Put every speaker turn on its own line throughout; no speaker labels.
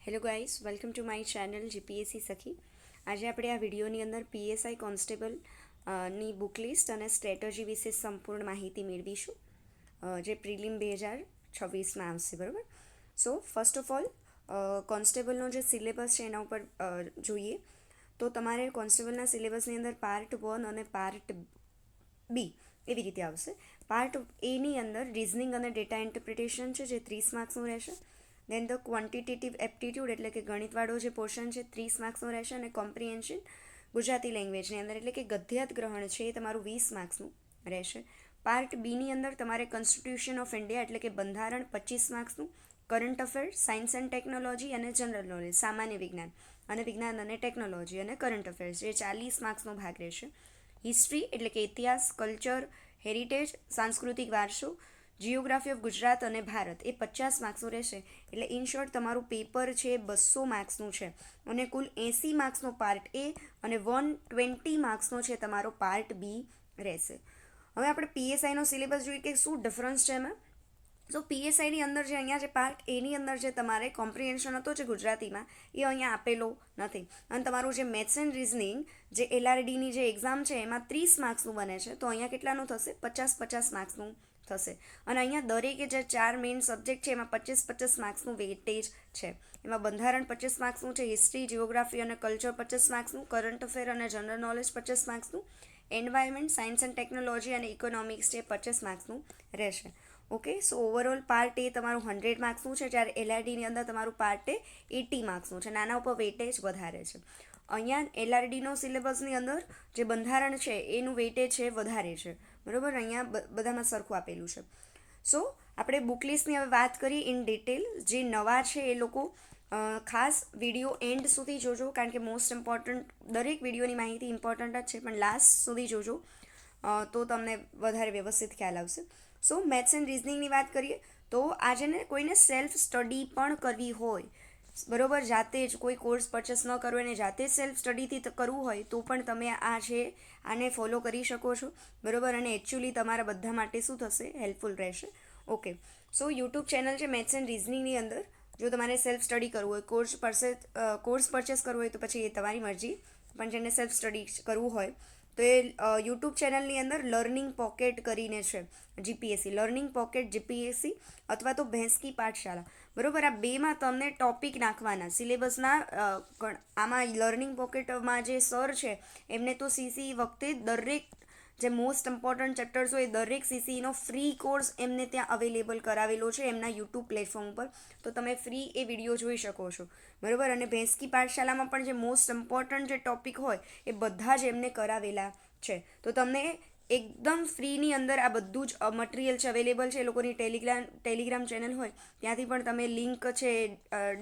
Hello guys, welcome to my channel GPSC સખી. આજે આપણે આ વિડીયોની અંદર પીએસઆઈ કોન્સ્ટેબલ ની બુક લિસ્ટ અને સ્ટ્રેટજી વિશે સંપૂર્ણ માહિતી મેળવીશું, જે પ્રિલિમ 2026માં આવશે. બરાબર. સો ફર્સ્ટ ઓફ ઓલ કોન્સ્ટેબલનો જે સિલેબસ છે એના ઉપર જોઈએ તો તમારે કોન્સ્ટેબલના સિલેબસની અંદર પાર્ટ 1 અને પાર્ટ બી એવી રીતે આવશે. પાર્ટ એની અંદર રિઝનિંગ અને ડેટા ઇન્ટરપ્રિટેશન છે, જે 30 માર્ક્સનું રહેશે. દેન ધ ક્વોન્ટિટેટિવ એપ્ટિટ્યૂડ એટલે કે ગણિતવાળો જે પોર્શન છે 30 માર્ક્સનું રહેશે. અને કોમ્પ્રિહેન્શન ગુજરાતી લેંગ્વેજની અંદર એટલે કે ગદ્યાત ગ્રહણ છે એ તમારું 20 માર્ક્સનું રહેશે. પાર્ટ બીની અંદર તમારે કોન્સ્ટિટ્યુશન ઓફ ઇન્ડિયા એટલે કે બંધારણ 25 માર્ક્સનું, current affairs, science and technology અને જનરલ નોલેજ સામાન્ય વિજ્ઞાન અને વિજ્ઞાન અને ટેકનોલોજી અને કરંટ અફેર્સ જે 40 માર્ક્સનો ભાગ રહેશે. હિસ્ટ્રી એટલે કે ઇતિહાસ, કલ્ચર, હેરિટેજ સાંસ્કૃતિક વારસો, જિયોગ્રાફી ઓફ ગુજરાત અને ભારત એ 50 માર્ક્સનું રહેશે. એટલે ઇન શોર્ટ તમારું પેપર છે 200 માર્ક્સનું છે અને કુલ 80 માર્ક્સનો પાર્ટ એ અને 120 માર્ક્સનો છે તમારો પાર્ટ બી રહેશે. હવે આપણે પીએસઆઈનો સિલેબસ જોઈએ કે શું ડિફરન્સ છે એમાં. સો પીએસઆઈની અંદર જે અહીંયા જે પાર્ટ એની અંદર જે તમારે કોમ્પ્રિહેન્શન હતો જે ગુજરાતીમાં એ અહીંયા આપેલો નથી. અને તમારું જે મેથ્સ એન્ડ રિઝનિંગ જે એલઆરડીની જે એક્ઝામ છે એમાં 30 માર્ક્સનું બને છે, તો અહીંયા કેટલાનું થશે 50 માર્ક્સનું થશે. અને અહીંયા દરેકે જે 4 મેઇન સબ્જેક્ટ છે એમાં 25 માર્ક્સનું વેઇટેજ છે. એમાં બંધારણ 25 માર્ક્સનું છે, હિસ્ટ્રી, જિયોગ્રાફી અને કલ્ચર 25 માર્ક્સનું, કરંટ અફેર અને જનરલ નોલેજ 25 માર્ક્સનું, એન્વાયરમેન્ટ, સાયન્સ એન્ડ ટેકનોલોજી અને ઇકોનોમિક્સ જે 25 માર્ક્સનું રહેશે. Okay. So overall part A તમારું 100 માર્ક્સનું છે, જ્યારે એલઆરડીની અંદર તમારું પાર્ટ એ 80 માર્ક્સનું છે. નાના ઉપર વેઇટેજ વધારે છે. અહીંયા એલઆરડીનો સિલેબસની અંદર જે બંધારણ છે એનું વેઇટેજ છે વધારે છે. બરાબર. અહીંયા બધામાં સરખું આપેલું છે. સો આપણે બુક લિસ્ટની હવે વાત કરીએ ઇન ડિટેલ. જે નવા છે એ લોકો ખાસ વિડીયો એન્ડ સુધી જોજો, કારણ કે મોસ્ટ ઇમ્પોર્ટન્ટ દરેક વિડીયોની માહિતી ઇમ્પોર્ટન્ટ જ છે, પણ લાસ્ટ સુધી જોજો તો તમને વધારે વ્યવસ્થિત ખ્યાલ આવશે. સો મેથ્સ એન્ડ રિઝનિંગની વાત કરીએ તો આજે ને કોઈને સેલ્ફ સ્ટડી પણ કરવી હોય, બરાબર, જાતે જ કોઈ કોર્સ પરચેસ ન કરવો અને જાતે જ સેલ્ફ સ્ટડીથી કરવું હોય તો પણ તમે આ છે આને ફોલો કરી શકો છો. બરાબર. અને એકચ્યુઅલી તમારા બધા માટે શું થશે, હેલ્પફુલ રહેશે. ઓકે. સો યુટ્યુબ ચેનલ છે મેથ્સ એન્ડ રિઝનિંગની અંદર જો તમારે સેલ્ફ સ્ટડી કરવું હોય, કોર્સ પરચેસ કરવું હોય તો પછી એ તમારી મરજી, પણ જેને સેલ્ફ સ્ટડી કરવું હોય તો એ યુટ્યુબ ચેનલની અંદર લર્નિંગ પોકેટ કરીને છે જીપીએસસી, લર્નિંગ પોકેટ જીપીએસસી અથવા તો ભેંસકી પાઠશાળા. બરાબર. આ બેમાં તમને ટોપિક નાખવાના સિલેબસના. આમાં લર્નિંગ પોકેટમાં જે સર છે એમને તો સીસી વખતે દરેક જે મોસ્ટ ઇમ્પોર્ટન્ટ ચેપ્ટર્સ હોય દરેક સીસીનો ફ્રી કોર્સ એમને ત્યાં અવેલેબલ કરાવેલો છે એમના યુટ્યુબ પ્લેટફોર્મ ઉપર, તો તમે ફ્રી એ વિડીયો જોઈ શકો છો. બરાબર. અને ભેંસકી પાઠશાલામાં પણ જે મોસ્ટ ઇમ્પોર્ટન્ટ જે ટોપિક હોય એ બધા જ એમને કરાવેલા છે. તો તમને એકદમ ફ્રીની અંદર આ બધું જ મટીરિયલ છે અવેલેબલ છે. એ લોકોની ટેલિગ્રામ ચેનલ હોય ત્યાંથી પણ તમે લિંક છે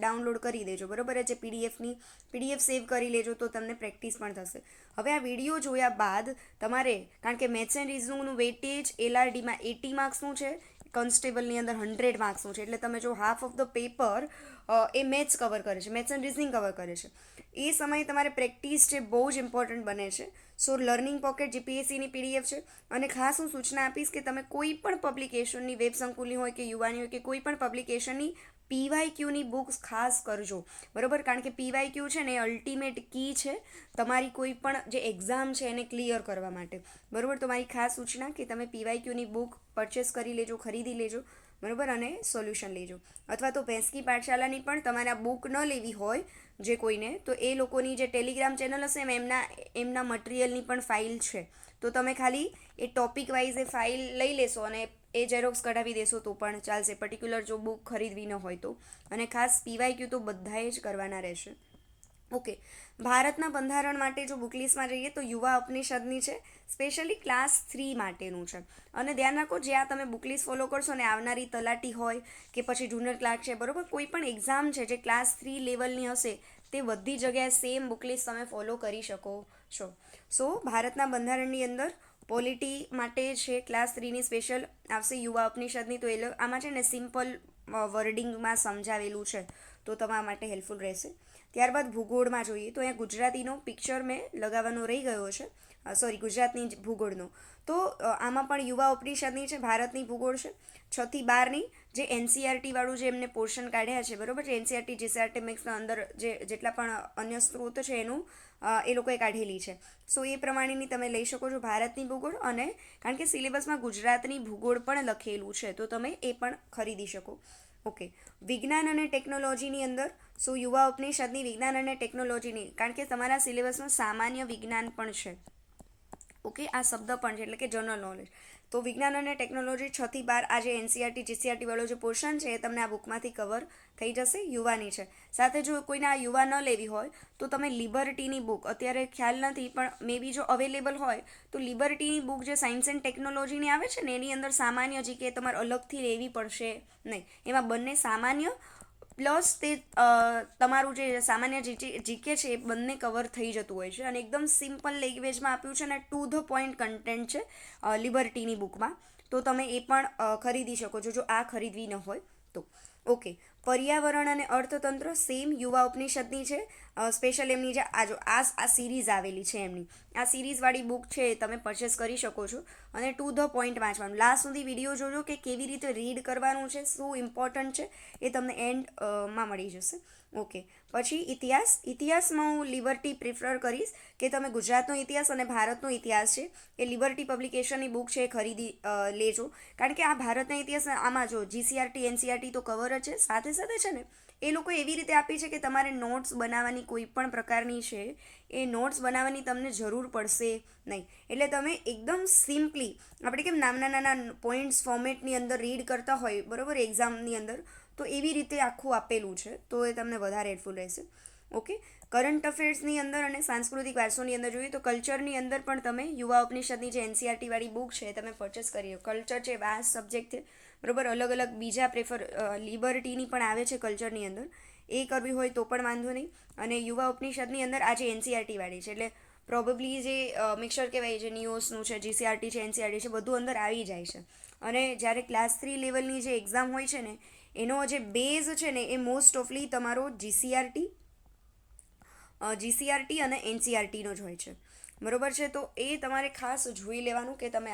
ડાઉનલોડ કરી દેજો. બરાબર. જે પીડીએફ સેવ કરી લેજો તો તમને પ્રેક્ટિસ પણ થશે. હવે આ વિડીયો જોયા બાદ તમારે, કારણ કે મેથ્સ એન્ડ રિઝનિંગનું વેઇટેજ એલઆરડીમાં 80 માર્ક્સનું છે, કોન્સ્ટેબલની અંદર 100 માર્ક્સનું છે. એટલે તમે જો half of the paper A maths cover કરે છે, મેથ્સ એન્ડ રિઝનિંગ કવર કરે છે, એ સમયે તમારે પ્રેક્ટિસ છે બહુ જ ઇમ્પોર્ટન્ટ બને છે. સો લર્નિંગ પોકેટ જીપીએસસીની પીડીએફ છે. અને ખાસ હું સૂચના આપીશ કે તમે કોઈ પણ પબ્લિકેશનની, વેબ સંકુલની હોય કે યુવાની હોય કે કોઈ પણ પબ્લિકેશનની પીવાયક્યુની બુક્સ ખાસ કરજો. બરાબર. કારણ કે પીવાયક્યુ છે ને એ અલ્ટિમેટ કી છે તમારી કોઈ પણ જે એક્ઝામ છે એને ક્લિયર કરવા માટે. બરાબર. તો મારી ખાસ સૂચના કે તમે પીવાયક્યુની બુક પરચેસ કરી લેજો, ખરીદી લેજો. બરાબર. અને સોલ્યુશન લેજો. અથવા તો ભેંસકી પાઠશાલાની પણ તમારે આ બુક ન લેવી હોય જે કોઈને, તો એ લોકોની જે ટેલિગ્રામ ચેનલ હશે એમના મટીરિયલની પણ ફાઇલ છે, તો તમે ખાલી એ ટોપિક વાઇઝ એ ફાઇલ લઈ લેશો અને એ ઝેરોક્સ કઢાવી દેશો તો પણ ચાલશે, પર્ટિક્યુલર જો બુક ખરીદવી ન હોય તો. અને ખાસ પીવાયક્યુ તો બધાએ જ કરવાના રહેશે. ઓકે. ભારતના બંધારણ માટે જો બુક લિસ્ટમાં જઈએ તો યુવા ઉપનિષદની છે, સ્પેશિયલી ક્લાસ 3 માટેનું છે. અને ધ્યાન રાખો જે આ તમે બુક લિસ્ટ ફોલો કરશો ને આવનારી તલાટી હોય કે પછી જુનિયર ક્લાર્ક છે, બરાબર, કોઈ પણ એક્ઝામ છે જે ક્લાસ 3 લેવલની હશે તે બધી જગ્યાએ સેમ બુક લિસ્ટ તમે ફોલો કરી શકો છો. સો ભારતના બંધારણની અંદર પોલિટી માટે છે ક્લાસ 3ની સ્પેશિયલ આવશે યુવા ઉપનિષદની. તો આમાં છે ને સિમ્પલ વર્ડિંગમાં સમજાવેલું છે, તો તમારા માટે હેલ્પફુલ રહેશે. ત્યારબાદ ભૂગોળમાં જોઈએ તો અહીંયા ગુજરાતીનો પિક્ચર મેં લગાવવાનો રહી ગયો છે, ગુજરાતની ભૂગોળનો. તો આમાં પણ યુવા ઉપનિષદની છે, ભારતની ભૂગોળ છે, 6 થી 12ની જે NCERT વાળું જે એમને પોર્શન કાઢ્યા છે, બરાબર છે, NCERT GCERT મેક્સના અંદર જેટલા પણ અન્ય સ્ત્રોત છે એનું એ લોકોએ કાઢેલી છે. સો એ પ્રમાણેની તમે લઈ શકો છો ભારતની ભૂગોળ. અને કારણ કે સિલેબસમાં ગુજરાતની ભૂગોળ પણ લખેલું છે તો તમે એ પણ ખરીદી શકો. ઓકે, વિજ્ઞાન અને ટેકનોલોજીની અંદર યુવા ઉપનિષદની વિજ્ઞાન અને ટેકનોલોજીની, કારણ કે તમારા સિલેબસમાં સામાન્ય વિજ્ઞાન પણ છે. ઓકે, આ શબ્દ પણ છે એટલે કે જનરલ નોલેજ. તો વિજ્ઞાન અને ટેકનોલોજી 6 થી 12 આ જે NCERT GCERT વાળો જે પોર્શન છે એ તમને આ બુકમાંથી કવર થઈ જશે. યુવાની છે. સાથે જો કોઈને આ યુવા ન લેવી હોય તો તમે લિબર્ટીની બુક, અત્યારે ખ્યાલ નથી પણ મે બી જો અવેલેબલ હોય તો લિબર્ટીની બુક જે સાયન્સ એન્ડ ટેકનોલોજીની આવે છે ને એની અંદર સામાન્ય જીકે તમારે અલગથી લેવી પડશે નહીં. એમાં બંને સામાન્ય પ્લસ તે તમારું જે સામાન્ય જીકે છે એ બંને કવર થઈ જતું હોય છે. અને એકદમ સિમ્પલ લેંગ્વેજમાં આપ્યું છે અને ટુ ધ પોઈન્ટ કન્ટેન્ટ છે લિબર્ટીની બુકમાં. તો તમે એ પણ ખરીદી શકો છો જો આ ખરીદવી ન હોય તો. ઓકે, પર્યાવરણ અને અર્થતંત્ર સેમ યુવા ઉપનિષદની છે. સ્પેશિયલ એમની જે આ સિરીઝ આવેલી છે એમની આ સિરીઝવાળી બુક છે એ તમે પરચેસ કરી શકો છો. અને ટુ ધ પોઈન્ટ વાંચવાનું, લાસ્ટ સુધી વિડીયો જોજો કે કેવી રીતે રીડ કરવાનું છે, શું ઇમ્પોર્ટન્ટ છે એ તમને એન્ડમાં મળી જશે. ઓકે, પછી ઇતિહાસમાં હું લિબર્ટી પ્રિફર કરીશ કે તમે ગુજરાતનો ઇતિહાસ અને ભારતનો ઇતિહાસ છે એ લિબર્ટી પબ્લિકેશનની બુક છે એ ખરીદી લેજો. કારણ કે આ ભારતના ઇતિહાસ આમાં જો GCERT NCERT તો કવર જ છે, સાથે સાથે છે ને એ લોકો એવી રીતે આપી છે કે તમારે નોટ્સ બનાવવાની કોઈ પણ પ્રકારની છે એ નોટ્સ બનાવવાની તમને જરૂર પડશે નહીં. એટલે તમે એકદમ સિમ્પલી આપણે કેમ નાના પોઈન્ટ્સ ફોર્મેટની અંદર રીડ કરતા હોય બરાબર એક્ઝામની અંદર, તો એવી રીતે આખું આપેલું છે તો એ તમને વધારે હેલ્પફુલ રહેશે. ઓકે, કરંટ અફેર્સની અંદર અને સાંસ્કૃતિક વારસોની અંદર જોઈએ તો કલ્ચરની અંદર પણ તમે યુવા ઉપનિષદની જે NCERT વાળી બુક છે તમે પરચેસ કરી લો. કલ્ચર છે વાસ્ટ સબ્જેક્ટ છે બરાબર, અલગ અલગ બીજા લિબર્ટીની પણ આવે છે કલ્ચરની અંદર, એ કરવી હોય તો પણ વાંધો નહીં. અને યુવા ઉપનિષદની અંદર આ જે NCERT વાળી છે એટલે પ્રોબેબલી જે મિક્સર કહેવાય છે, નિયોસનું છે, GCERT છે, NCERT છે, બધું અંદર આવી જાય છે. અને જ્યારે ક્લાસ 3 લેવલની જે એક્ઝામ હોય છે ને એનો જે બેઝ છે ને એ મોસ્ટ ઓફલી તમારો GCERT અને NCERTનો જ હોય છે બરાબર છે. તો એ તમારે ખાસ જોઈ લેવાનું કે તમે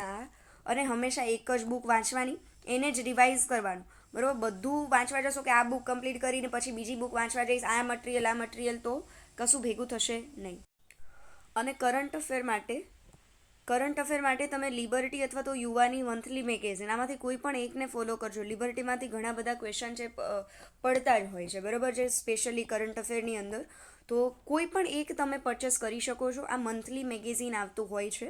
અને હંમેશા એક જ બુક વાંચવાની, એને જ રિવાઇઝ કરવાનું બરાબર. બધું વાંચવા જશો કે આ બુક કમ્પ્લીટ કરીને પછી બીજી બુક વાંચવા જઈશ, આ મટીરિયલ તો કશું ભેગું થશે નહીં. અને કરંટ અફેર માટે તમે લિબર્ટી અથવા તો યુવાની મંથલી મેગેઝિન આમાંથી કોઈ પણ એકને ફોલો કરજો. લિબર્ટીમાંથી ઘણા બધા ક્વેશ્ચન છે પડતા જ હોય છે બરાબર છે સ્પેશિયલી કરંટ અફેરની અંદર. તો કોઈ પણ એક તમે પરચેસ કરી શકો છો. આ મંથલી મેગેઝિન આવતું હોય છે.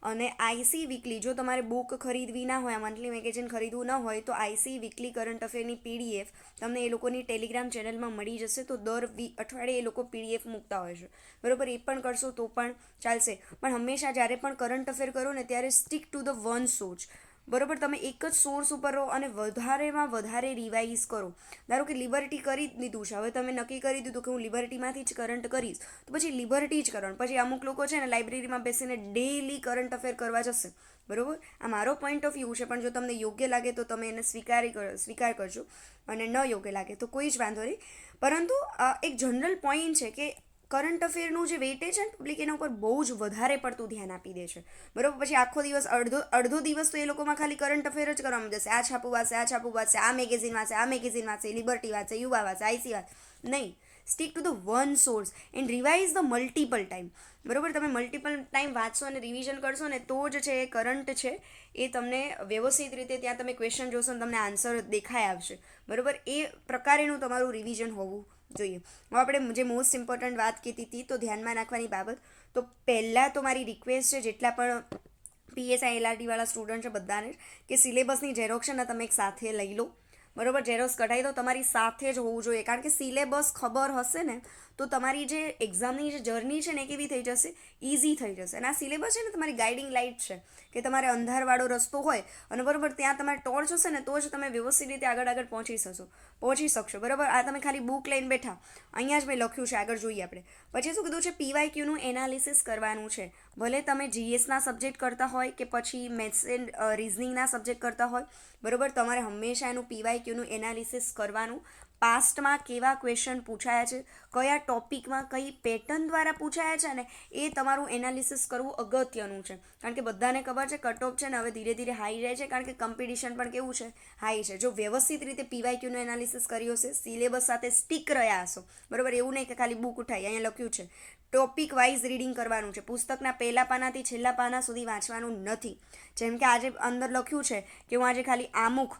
અને IC વીકલી, જો તમારે બુક ખરીદવી ના હોય, આ મંથલી મેગેઝિન ખરીદવું ન હોય તો IC વીકલી કરંટ અફેરની PDF તમને એ લોકોની ટેલિગ્રામ ચેનલમાં મળી જશે. તો દર અઠવાડિયે એ લોકો PDF મૂકતા હોય છે બરાબર, એ પણ કરશો તો પણ ચાલશે. પણ હંમેશા જ્યારે પણ કરંટ અફેર કરો ને ત્યારે stick to the one source બરાબર. તમે એક જ સોર્સ ઉપર રહો અને વધારેમાં વધારે રિવાઇઝ કરો. ધારો કે લિબર્ટી કરી જ લીધું છે, હવે તમે નક્કી કરી દીધું કે હું લિબર્ટીમાંથી જ કરંટ કરીશ તો પછી લિબર્ટી જ કરવાનું. પછી અમુક લોકો છે ને લાઇબ્રેરીમાં બેસીને ડેઈલી કરંટ અફેર કરવા જશે બરાબર. આ મારો પોઈન્ટ ઓફ વ્યૂ છે, પણ જો તમને યોગ્ય લાગે તો તમે એને સ્વીકાર કરજો અને ન યોગ્ય લાગે તો કોઈ જ વાંધો નહીં. પરંતુ એક જનરલ પોઈન્ટ છે કે કરંટ અફેરનું જે વેટેજ છે ને પબ્લિક એના ઉપર બહુ જ વધારે પડતું ધ્યાન આપી દે છે બરાબર. પછી આખો દિવસ અડધો દિવસ તો એ લોકોમાં ખાલી કરંટ અફેર જ કરવામાં જશે. આ છાપું વાંચે, આ મેગેઝિન વાંચે, લિબર્ટી વાંચે, યુવા વાંચે, IC વાંચે. નહીં, stick to the one source and revise the multiple time બરાબર. તમે મલ્ટિપલ ટાઈમ વાંચશો અને રિવિઝન કરશો ને તો જ છે એ કરંટ છે એ તમને વ્યવસ્થિત રીતે ત્યાં તમે ક્વેશ્ચન જોશો ને તમને આન્સર દેખાઈ આવશે બરાબર. એ પ્રકારેનું તમારું રિવિઝન હોવું જોઈએ. હવે આપણે જે મોસ્ટ ઇમ્પોર્ટન્ટ વાત કીધી હતી તો ધ્યાનમાં રાખવાની બાબત, તો પહેલાં તો મારી રિક્વેસ્ટ છે જેટલા પણ PSI LRT વાળા સ્ટુડન્ટ છે બધાને કે સિલેબસની ઝેરોક્ષના તમે એક સાથે લઈ લો બરાબર. ઝેરોક્ષ કઢાવી દો, તમારી સાથે જ હોવું જોઈએ. કારણ કે સિલેબસ ખબર હશે ને તો તમારી જે એક્ઝામની જે જર્ની છે ને એ કેવી થઈ જશે, ઇઝી થઈ જશે. અને આ સિલેબસ છે ને તમારી ગાઈડિંગ લાઇટ છે કે તમારે અંધારવાળો રસ્તો હોય અને બરાબર ત્યાં તમારે ટોર્ચ હશે ને તો જ તમે વ્યવસ્થિત રીતે આગળ પહોંચી શકશો બરાબર. આ તમે ખાલી બુક લઈને બેઠા, અહીંયા જ મેં લખ્યું છે, આગળ જોઈએ આપણે. પછી શું કીધું છે, PYQનું એનાલિસિસ કરવાનું છે. ભલે તમે GSના સબ્જેક્ટ કરતા હોય કે પછી મેથ્સ એન્ડ રિઝનિંગના સબ્જેક્ટ કરતા હોય બરાબર, તમારે હંમેશા એનું PYQનું એનાલિસિસ કરવાનું. પાસ્ટમાં કેવા ક્વેશ્ચન પૂછાયા છે, કયા ટોપિકમાં કઈ પેટર્ન દ્વારા પૂછાયા છે ને એ તમારું એનાલિસિસ કરવું અગત્યનું છે. કારણ કે બધાને ખબર છે કટ ઓફ છે ને હવે ધીરે ધીરે હાઈ જાય છે, કારણ કે કોમ્પિટિશન પણ કેવું છે, હાઈ છે. જો વ્યવસ્થિત રીતે પીવાયક્યુનું એનાલિસિસ કર્યું હશે, સિલેબસ સાથે સ્ટીક રહ્યા હશો, બરાબર, એવું નહીં કે ખાલી બુક ઉઠાવી, અહીંયા લખ્યું છે ટોપિક વાઇઝ રીડિંગ કરવાનું છે, પુસ્તકના પહેલા પાનાથી છેલ્લા પાના સુધી વાંચવાનું નથી. જેમ કે આજે અંદર લખ્યું છે કે હું આજે ખાલી આમુખ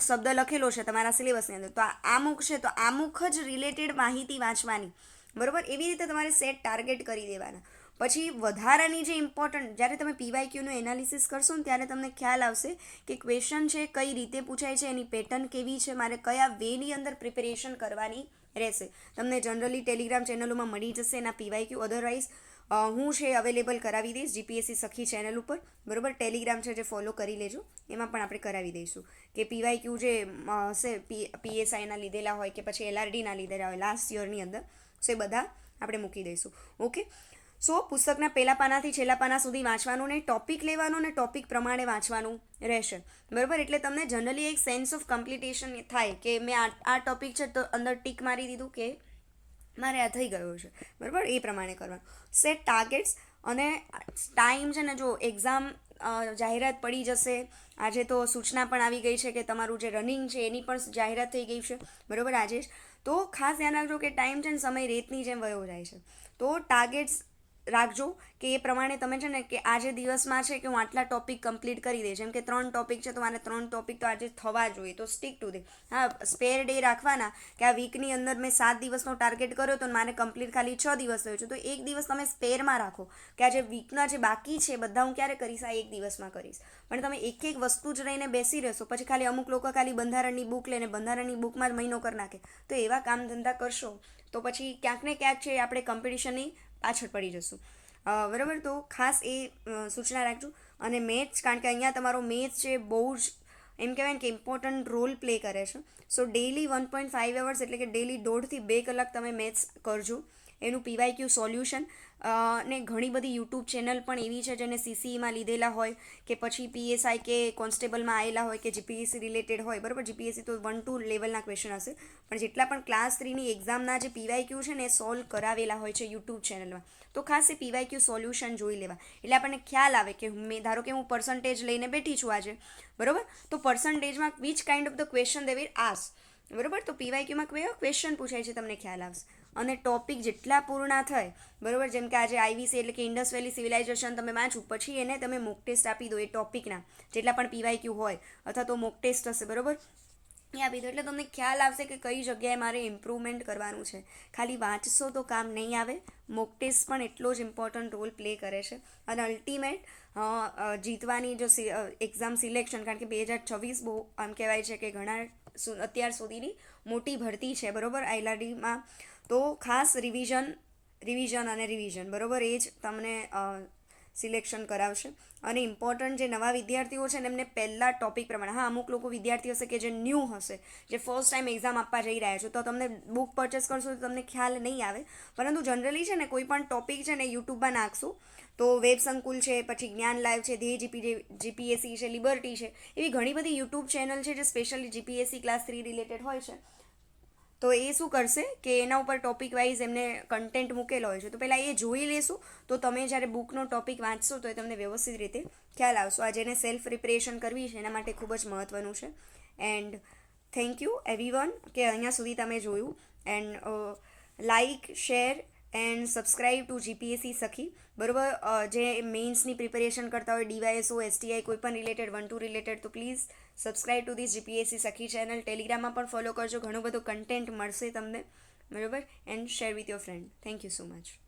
શબ્દ લખેલો છે તમારા સિલેબસની અંદર, તો આ આમુખ છે તો આમુખ જ રિલેટેડ માહિતી વાંચવાની, બરાબર. એવી રીતે તમારે સેટ ટાર્ગેટ કરી દેવાના. પછી વધારાની જે ઇમ્પોર્ટન્ટ, જ્યારે તમે પીવાયક્યુનું એનાલિસિસ કરશો ને ત્યારે તમને ખ્યાલ આવશે કે ક્વેશ્ચન છે કઈ રીતે પૂછાય છે, એની પેટર્ન કેવી છે, મારે કયા વેની અંદર પ્રિપેરેશન કરવાની રહેશે. તમને જનરલી ટેલિગ્રામ ચેનલોમાં મળી જશે એના પીવાયક્યુ. અધરવાઇઝ હું છે અવેલેબલ કરાવી દઈશ જીપીએસસી સખી ચેનલ ઉપર, બરાબર. ટેલિગ્રામ છે જે ફોલો કરી લેજો, એમાં પણ આપણે કરાવી દઈશું કે પીવાયક્યુ જે હશે પીએસઆઈના લીધેલા હોય કે પછી એલઆરડીના લીધેલા હોય લાસ્ટ યરની અંદર, સો એ બધા આપણે મૂકી દઈશું. ઓકે. સો પુસ્તકના પહેલા પાનાથી છેલ્લા પાના સુધી વાંચવાનું નહીં, ટોપિક લેવાનું ને ટોપિક પ્રમાણે વાંચવાનું રહેશે, બરાબર. એટલે તમને જનરલી એક સેન્સ ઓફ કમ્પ્લિટેશન થાય કે મેં આ ટોપિક છે તો અંદર ટીક મારી દીધું કે મારે આ થઈ ગયો છે, બરાબર. એ પ્રમાણે કરવાનું. સેટ ટાર્ગેટ્સ અને ટાઈમ છે ને, જો એક્ઝામ જાહેરાત પડી જશે, આજે તો સૂચના પણ આવી ગઈ છે કે તમારું જે રનિંગ છે એની પણ જાહેરાત થઈ ગઈ છે, બરાબર, આજે જ. તો ખાસ ધ્યાન રાખજો કે ટાઈમ છે ને સમય રેતની જેમ વયો જાય છે, તો ટાર્ગેટ્સ રાખજો કે એ પ્રમાણે તમે છે ને કે આજે દિવસમાં છે કે હું આટલા ટોપિક કમ્પ્લીટ કરી દઈશ. જેમ કે 3 ટોપિક છે તો મારે 3 ટોપિક તો આજે થવા જોઈએ, તો સ્ટીક ટુ ધે. હા, સ્પેર ડે રાખવાના કે આ વીકની અંદર મેં 7 દિવસનો ટાર્ગેટ કર્યો તો મારે કમ્પ્લીટ ખાલી 6 દિવસ થયો છે, તો એક દિવસ તમે સ્પેરમાં રાખો કે આજે વીકના જે બાકી છે બધા હું ક્યારે કરીશ, આ એક દિવસમાં કરીશ. પણ તમે એક વસ્તુ જ લઈને બેસી રહેશો, પછી ખાલી અમુક લોકો ખાલી બંધારણની બુક લઈને બંધારણની બુકમાં જ મહિનો કરી નાખે, તો એવા કામ ધંધા કરશો તો પછી ક્યાંક ને ક્યાંક છે આપણે કોમ્પિટિશનની પાછળ પડી જશું, બરાબર. તો ખાસ એ સૂચના રાખજો. અને મેથ્સ, કારણ કે અહીંયા તમારો મેથ્સ છે બહુ જ એમ કહેવાય ને કે ઇમ્પોર્ટન્ટ રોલ પ્લે કરે છે. સો ડેલી 1.5 અવર્સ એટલે કે ડેલી 1.5 થી 2 કલાક તમે મેથ્સ કરજો. એનું પીવાયક્યુ સોલ્યુશન ને ઘણી બધી યુટ્યુબ ચેનલ પણ એવી છે જેને સીસીઈમાં લીધેલા હોય કે પછી પીએસઆઈ કે કોન્સ્ટેબલમાં આવેલા હોય કે જીપીએસસી રિલેટેડ હોય, બરાબર. જીપીએસસી તો 1-2 લેવલના ક્વેશ્ચન હશે, પણ જેટલા પણ ક્લાસ 3ની એક્ઝામના જે પીવાયક્યુ છે ને એ સોલ્વ કરાવેલા હોય છે યુટ્યુબ ચેનલમાં, તો ખાસ એ પીવાયક્યુ સોલ્યુશન જોઈ લેવા. એટલે આપણને ખ્યાલ આવે કે ધારો કે હું પર્સન્ટેજ લઈને બેઠી છું આજે, બરાબર, તો પર્સન્ટેજમાં which kind of the question they will ask, બરાબર. તો પીવાયક્યુમાં કયો ક્વેશ્ચન પૂછાય છે તમને ખ્યાલ આવશે. અને ટોપિક જેટલા પૂર્ણ થાય, બરાબર, જેમ કે આજે આઈવીસી એટલે કે ઇન્ડસ વેલી સિવિલાઇઝેશન તમે વાંચું, પછી એને તમે મોક ટેસ્ટ આપી દો એ ટોપિકના જેટલા પણ પીવાયક્યુ હોય, અથવા તો મોક ટેસ્ટ હશે, બરાબર, એ આપી દો. એટલે તમને ખ્યાલ આવશે કે કઈ જગ્યાએ મારે ઇમ્પ્રુવમેન્ટ કરવાનું છે. ખાલી વાંચશો તો કામ નહીં આવે, મોક ટેસ્ટ પણ એટલો જ ઇમ્પોર્ટન્ટ રોલ પ્લે કરે છે. અને અલ્ટિમેટ જીતવાની જો એક્ઝામ સિલેક્શન, કારણ કે 2026 બહુ આમ કહેવાય છે કે ઘણા અત્યાર સુધીની મોટી ભરતી છે, બરાબર, આઈએલઆરડીમાં. તો ખાસ રિવિઝન, બરાબર, એ જ તમને સિલેક્શન કરાવશે. અને ઇમ્પોર્ટન્ટ જે નવા વિદ્યાર્થીઓ છે ને એમને પહેલાં ટોપિક પ્રમાણે, હા, અમુક લોકો વિદ્યાર્થી હશે કે જે ન્યૂ હશે, જે ફર્સ્ટ ટાઈમ એક્ઝામ આપવા જઈ રહ્યા છો, તો તમને બુક પરચેસ કરશો તો તમને ખ્યાલ નહીં આવે. પરંતુ જનરલી છે ને કોઈ પણ ટોપિક છે ને યુટ્યુબમાં નાખશું તો વેબ સંકુલ છે, પછી જ્ઞાન લાઈવ છે, ધ્યેય જીપીએસસી છે, લિબર્ટી છે, એવી ઘણી બધી યુટ્યુબ ચેનલ છે જે સ્પેશિયલી જીપીએસસી ક્લાસ 3 રિલેટેડ હોય છે. તો એ શું કરશે કે એના ઉપર ટોપિક વાઇઝ એમને કન્ટેન્ટ મૂકેલો હોય છે, તો પહેલાં એ જોઈ લેશું તો તમે જ્યારે બુકનો ટોપિક વાંચશો તો એ તમને વ્યવસ્થિત રીતે ખ્યાલ આવશો. આ જેને સેલ્ફ પ્રિપરેશન કરવી છે એના માટે ખૂબ જ મહત્ત્વનું છે. એન્ડ થેન્ક યુ એવરીવન કે અહીંયા સુધી તમે જોયું. And like, share and subscribe two GPSC સખી, બરાબર. જે મેઇન્સની પ્રિપેરેશન કરતા હોય, ડીવાયએસઓ, એસટીઆઈ, કોઈ પણ રિલેટેડ 1-2 રિલેટેડ, તો please subscribe two this GPSC સખી ચેનલ. ટેલિગ્રામમાં પણ ફોલો કરજો, ઘણું બધું કન્ટેન્ટ મળશે તમને, બરાબર. And share with your friend. Thank you so much.